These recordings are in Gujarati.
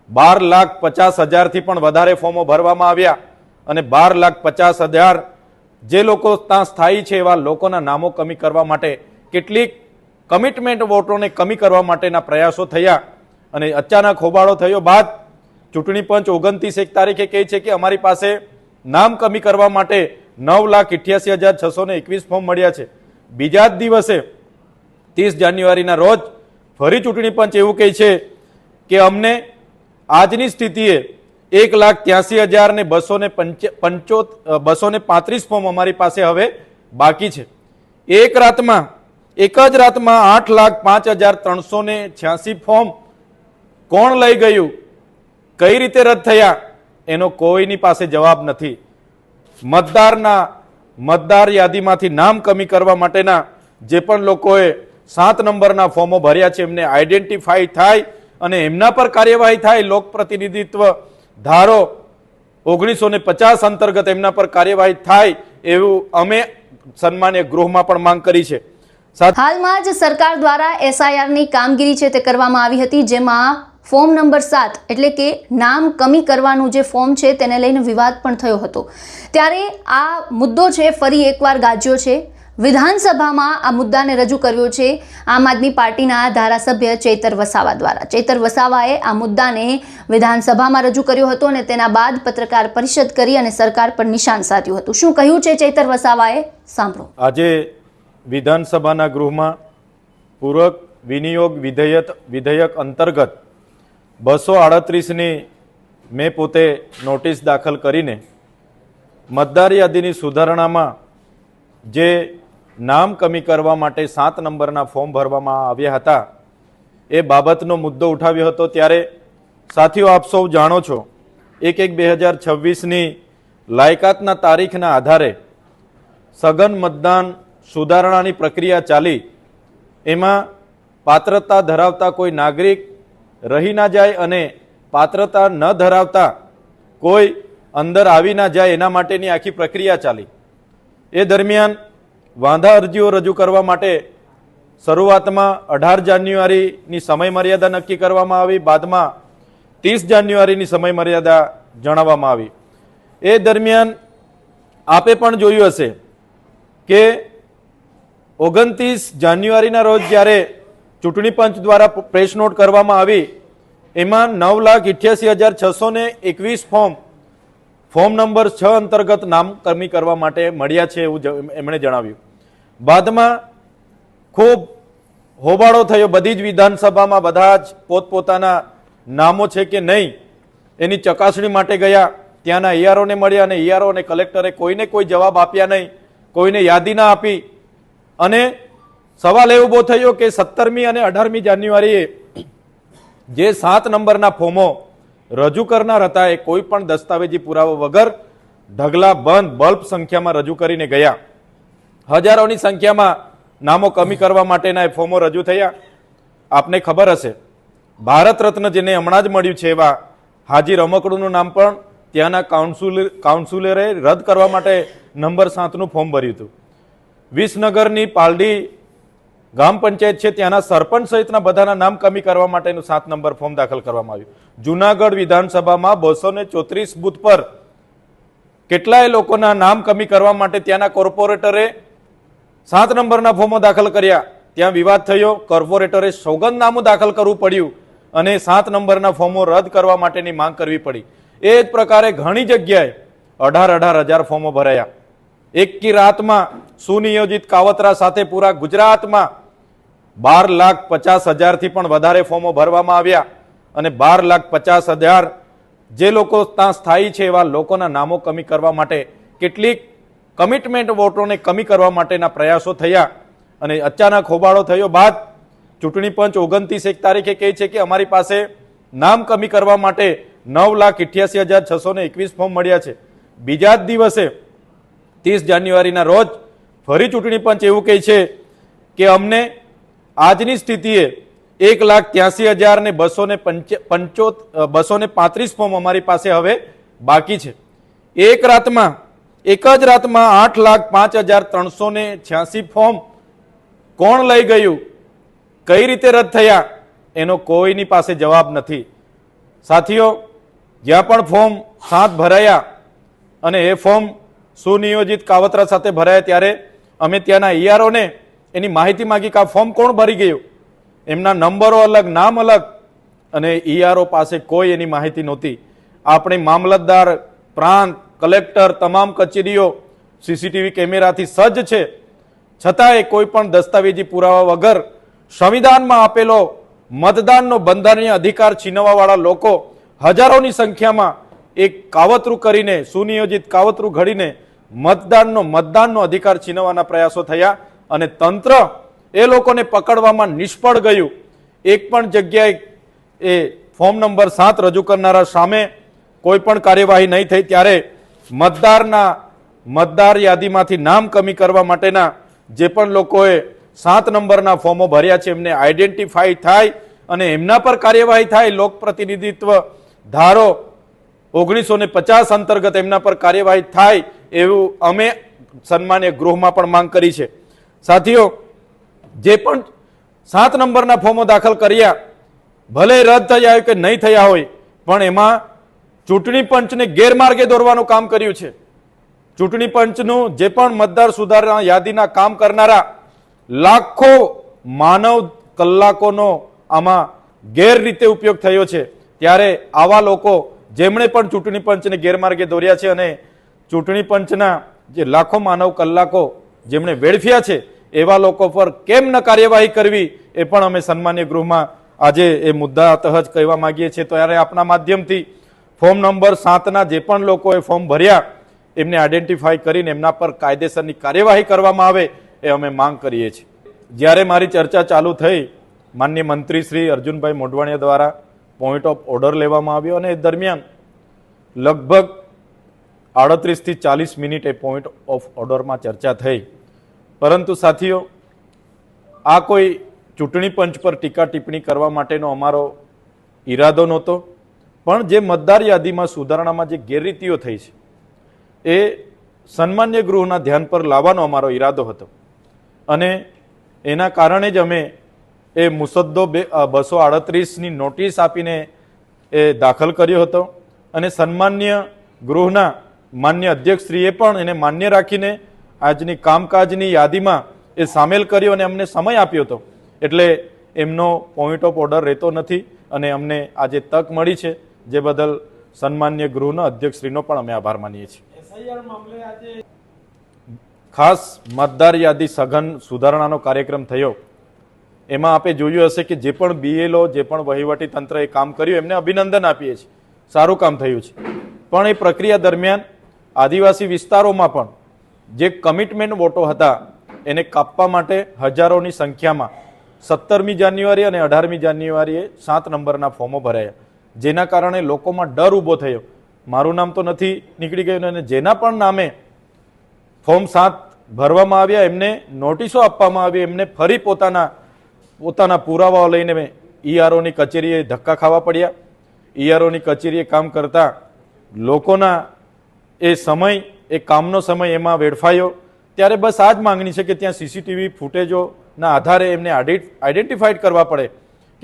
12,50,000 થી પણ વધારે ફોર્મો ભરવામાં આવ્યા અને 12,50,000 જે લોકો ત્યાં સ્થાયી છે એવા લોકોના નામો કમી કરવા માટે કેટલીક કમિટમેન્ટ વોટોને કમી કરવા માટેના પ્રયાસો થયા અને અચાનક હોબાળો થયો બાદ ચૂંટણી પંચ 29 તારીખે કહે છે કે અમારી પાસે નામ કમી કરવા માટે 9,88,621 ફોર્મ મળ્યા છે. બીજા જ દિવસે 30 જાન્યુઆરીના રોજ ફરી ચૂંટણી પંચ એવું કહે છે કે અમને આજની સ્થિતિએ 1,83,235 ફોર્મ અમારી પાસે હવે બાકી છે. એક જ રાતમાં 8,05,386 ફોર્મ કોણ લઈ ગયું, કઈ રીતે રદ થયા, એનો કોઈની પાસે જવાબ નથી. મતદાર યાદીમાંથી નામ કમી કરવા માટેના જે પણ લોકોએ 7 નંબરના ફોર્મો ભર્યા છે એમને આઈડેન્ટિફાઈ થાય અને એમના પર કાર્યવાહી થાય. લોક પ્રતિનિધિત્વ ધારો 1950 અંતર્ગત એમના પર કાર્યવાહી થાય એવું અમે સન્માન્ય ગૃહમાં પણ માંગ કરી છે. હાલમાં જ સરકાર દ્વારા એસઆઈઆરની કામગીરી છે તે કરવામાં આવી હતી, જેમાં ફોર્મ નંબર 7 એટલે કે નામ કમી કરવાનું જે ફોર્મ છે તેને લઈને વિવાદ પણ થયો હતો. ત્યારે આ મુદ્દો છે ફરી એકવાર ગાજ્યો છે. વિધાનસભામાં આ મુદ્દાને રજૂ કર્યો છે આમ આદમી પાર્ટીના ધારાસભ્ય ચૈતર વસાવા દ્વારા. ચૈતર વસાવાએ આ મુદ્દાને વિધાનસભામાં રજૂ કર્યો હતો અને તેના બાદ પત્રકાર પરિષદ કરી અને સરકાર પર નિશાન સાધ્યું હતું. શું કહ્યું છે ચૈતર વસાવાએ, સાંભળો. આજે વિધાનસભાના ગૃહમાં પૂરક વિનિયોગ વિધેયક અંતર્ગત 238ની મેં પોતે નોટિસ દાખલ કરીને મતદાર યાદીની સુધારણામાં જે નામ કમી કરવા માટે 7 નંબરના ફોર્મ ભરવામાં આવ્યા હતા એ બાબતનો મુદ્દો ઉઠાવ્યો હતો. ત્યારે સાથીઓ, આપ સૌ જાણો છો 1/1/2026ની લાયકાતના તારીખના આધારે સઘન મતદાન સુધારણાની પ્રક્રિયા ચાલી. એમાં પાત્રતા ધરાવતા કોઈ નાગરિક રહી ના જાય અને પાત્રતા ન ધરાવતા કોઈ અંદર આવી ના જાય એના માટેની આખી પ્રક્રિયા ચાલી. એ દરમિયાન વાંધા અરજીઓ રજૂ કરવા માટે શરૂઆતમાં 18 જાન્યુઆરીની સમયમર્યાદા નક્કી કરવામાં આવી, બાદમાં 30 જાન્યુઆરીની સમયમર્યાદા જણાવવામાં આવી. એ દરમિયાન આપે પણ જોયું હશે કે 29 જાન્યુઆરીના રોજ જ્યારે ચૂંટણી પંચ દ્વારા પ્રેસ નોટ કરવામાં આવી એમાં 9,88,621 ફોર્મ નંબર 6 અંતર્ગત નામ કમી કરવા માટે મળ્યા છે એવું એમણે જણાવ્યું. બાદમાં ખૂબ હોબાળો થયો. બધી જ વિધાનસભામાં બધા જ પોતપોતાના નામો છે કે નહીં એની ચકાસણી માટે ગયા. ત્યાંના ઈઆરઓને મળ્યા અને ઈઆરઓ અને કલેક્ટરે કોઈને કોઈ જવાબ આપ્યા નહીં, કોઈને યાદી ના આપી. અને સવાલ એ ઉભો થયો કે 17મી અને 18મી જાન્યુઆરીએ જે 7 નંબરના ફોર્મો રજૂ કરનાર હતા એ કોઈ પણ દસ્તાવેજી પુરાવો વગર ઢગલા બંધ બલ્બ સંખ્યામાં રજૂ કરીને ગયા. હજારોની સંખ્યામાં નામો કમી કરવા માટેના એ ફોર્મો રજૂ થયા. આપને ખબર હશે ભારત રત્ન જેને હમણાં જ મળ્યું છે એવા હાજી રમકડુનું નામ પણ ત્યાંના કાઉન્સિલરે રદ કરવા માટે નંબર 7નું ફોર્મ ભર્યું હતું. વિસનગરની પાલડી ગ્રામ પંચાયત છે ત્યાંના સરપંચ સહિતના બધાના નામ કમી કરવા માટેનું 7 નંબર ફોર્મ દાખલ કરવામાં આવ્યું. જુનાગઢ વિધાનસભામાં 234 બૂથ પર કેટલાય લોકોના નામ કમી કરવા માટે ત્યાંના કોર્પોરેટરે 7 નંબરના ફોર્મો દાખલ કર્યા. ત્યાં વિવાદ થયો. કોર્પોરેટરે સોગંદનામું દાખલ કરવું પડ્યું અને 7 નંબરના ફોર્મો રદ કરવા માટેની માંગ કરવી પડી. એ જ પ્રકારે ઘણી જગ્યાએ 18,000 ફોર્મો ભરાયા. એકી રાતમાં સુનિયોજિત કાવતરા સાથે પૂરા ગુજરાતમાં 12,50,000 થી પણ વધારે ફોર્મો ભરવામાં આવ્યા અને 12,50,000 જે લોકો ત્યાં સ્થાયી છે એવા લોકોના નામો કમી કરવા માટે કેટલીક કમિટમેન્ટ વોટોને કમી કરવા માટેના પ્રયાસો થયા અને અચાનક હોબાળો થયો બાદ ચૂંટણી પંચ 29 તારીખે કહે છે કે અમારી પાસે નામ કમી કરવા માટે 9,88,621 ફોર્મ મળ્યા છે. બીજા જ દિવસે 30 જાન્યુઆરીના રોજ ફરી ચૂંટણી પંચ એવું કહે છે કે અમને આજની સ્થિતિએ 1,83,235 ફોર્મ અમારી પાસે હવે બાકી છે. એક જ રાતમાં 8,05,386 ફોર્મ કોણ લઈ ગયું, કઈ રીતે રદ થયા, એનો કોઈની પાસે જવાબ નથી. સાથીઓ, જ્યાં પણ ફોર્મ 7 ભરાયા અને એ ફોર્મ સુનિયોજિત કાવતરા સાથે ભરાયા ત્યારે અમે ત્યાંના ઈઆરઓને એની માહિતી માંગી કે આ ફોર્મ કોણ ભરી ગયું. એમના નંબરો અલગ, નામ અલગ, અને ઈઆરઓ પાસે કોઈ એની માહિતી નહોતી. આપણે મામલતદાર, પ્રાંત, કલેક્ટર, તમામ કચેરીઓ સીસીટીવી કેમેરાથી સજ્જ છે, છતાંય કોઈ પણ દસ્તાવેજી પુરાવા વગર સંવિધાનમાં આપેલો મતદાનનો બંધારણીય અધિકાર છીનવવાવાળા લોકો હજારોની સંખ્યામાં એક કાવતરું કરીને, સુનિયોજિત કાવતરું ઘડીને મતદાનનો અધિકાર છીનવવાના પ્રયાસો થયા અને તંત્ર એ લોકોને પકડવામાં નિષ્ફળ ગયું. એક પણ જગ્યાએ એ ફોર્મ નંબર 7 રજૂ કરનારા સામે કોઈ પણ કાર્યવાહી નહીં થઈ. ત્યારે મતદાર યાદીમાંથી નામ કમી કરવા માટેના જે પણ લોકોએ 7 નંબરના ફોર્મો ભર્યા છે એમને આઈડેન્ટિફાઈ થાય અને એમના પર કાર્યવાહી થાય. લોકપ્રતિનિધિત્વ ધારો 1950 અંતર્ગત એમના પર કાર્યવાહી થાય એવું અમે સન્માન્ય ગૃહમાં પણ માંગ કરી છે. સાથીઓ, જે પણ 7 નંબરના ફોર્મો દાખલ કર્યા, ભલે રદ થયા હોય કે નહીં થયા હોય, પણ એમાં ચૂંટણી પંચને ગેરમાર્ગે દોરવાનું કામ કર્યું છે. ચૂંટણી પંચનું જે પણ મતદાર સુધારણા યાદીના કામ કરનારા લાખો માનવ કલાકોનો આમાં ગેરરીતે ઉપયોગ થયો છે. ત્યારે આવા લોકો જેમણે પણ ચૂંટણી પંચને ગેરમાર્ગે દોર્યા છે અને ચૂંટણી પંચના જે લાખો માનવ કલાકો જેમણે વેડફ્યા છે એવા લોકો પર કેમ ન કાર્યવાહી કરવી એ પણ અમે સન્માન્ય ગૃહમાં આજે એ મુદ્દા તહજ કહેવા માંગીએ છીએ. ત્યારે આપના માધ્યમથી ફોર્મ નંબર 7ના જે પણ લોકોએ ફોર્મ ભર્યા એમને આઈડેન્ટિફાઈ કરીને એમના પર કાયદેસરની કાર્યવાહી કરવામાં આવે એ અમે માંગ કરીએ છીએ. જ્યારે મારી ચર્ચા ચાલુ થઈ, માનનીય મંત્રી શ્રી અર્જુનભાઈ મોઢવાણિયા દ્વારા પોઈન્ટ ઓફ ઓર્ડર લેવામાં આવ્યો અને એ દરમિયાન લગભગ 38 થી 40 મિનિટ એ પોઈન્ટ ઓફ ઓર્ડરમાં ચર્ચા થઈ. પરંતુ સાથીઓ, આ કોઈ ચૂંટણી પંચ પર ટીકા ટિપ્પણી કરવા માટેનો અમારો ઈરાદો નહોતો, પણ જે મતદાર યાદીમાં સુધારણામાં જે ગેરરીતિઓ થઈ છે એ સન્માન્ય ગૃહના ધ્યાન પર લાવવાનો અમારો ઈરાદો હતો અને એના કારણે જ અમે એ મુસદ્દો 238ની નોટિસ આપીને એ દાખલ કર્યો હતો અને સન્માન્ય ગૃહના માન્ય અધ્યક્ષશ્રીએ પણ એને માન્ય રાખીને આજની કામકાજની યાદીમાં એ સામેલ કર્યો અને અમને સમય આપ્યો હતો. એટલે એમનો પોઈન્ટ ઓફ ઓર્ડર રહેતો નથી અને અમને આજે તક મળી છે, જે બદલ સન્માન્ય ગૃહના અધ્યક્ષશ્રીનો પણ અમે આભાર માનીએ છીએ. ખાસ મતદાર યાદી સઘન સુધારણાનો કાર્યક્રમ થયો, એમાં આપે જોયું હશે કે જે પણ બીએલઓ, જે પણ વહીવટી તંત્રએ કામ કર્યું એમને અભિનંદન આપીએ છીએ, સારું કામ થયું છે. પણ એ પ્રક્રિયા દરમિયાન આદિવાસી વિસ્તારોમાં પણ જે કમિટમેન્ટ વોટો હતા એને કાપવા માટે હજારોની સંખ્યામાં 17મી જાન્યુઆરી અને 18મી જાન્યુઆરીએ 7 નંબરના ફોર્મો ભરાયા, જેના કારણે લોકોમાં ડર ઊભો થયો. મારું નામ તો નથી નીકળી ગયું અને જેના પણ નામે ફોર્મ 7 ભરવામાં આવ્યા એમને નોટિસો આપવામાં આવી, એમને ફરી પોતાના પુરાવાઓ લઈને ઈઆરઓની કચેરીએ ધક્કા ખાવા પડ્યા. ઈઆરઓની કચેરીએ કામ કરતા લોકોના એ સમય, એ કામનો સમય એમાં વેડફાયો. ત્યારે બસ આ જ માંગણી છે કે ત્યાં સીસીટીવી ફૂટેજોના આધારે એમને આઈડેન્ટિફાઈડ કરવા પડે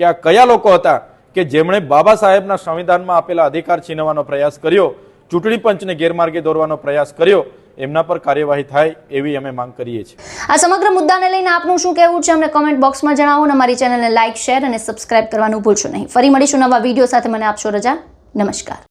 કે આ કયા લોકો હતા કે જેમણે બાબા સાહેબના સંવિધાનમાં આપેલા અધિકાર છીનવવાનો પ્રયાસ કર્યો, ચૂંટણી પંચને ગેરમાર્ગે દોરવાનો પ્રયાસ કર્યો. એમના પર કાર્યવાહી થાય એવી અમે માંગ કરીએ છીએ. આ સમગ્ર મુદ્દાને લઈને આપનું શું કહેવું છે અમને કોમેન્ટ બોક્સમાં જણાવો અને અમારી ચેનલને લાઇક, શેર અને સબસ્ક્રાઇબ કરવાનું ભૂલશો નહીં. ફરી મળીશું નવા વિડીયો સાથે. મને આપશો રજા. નમસ્કાર.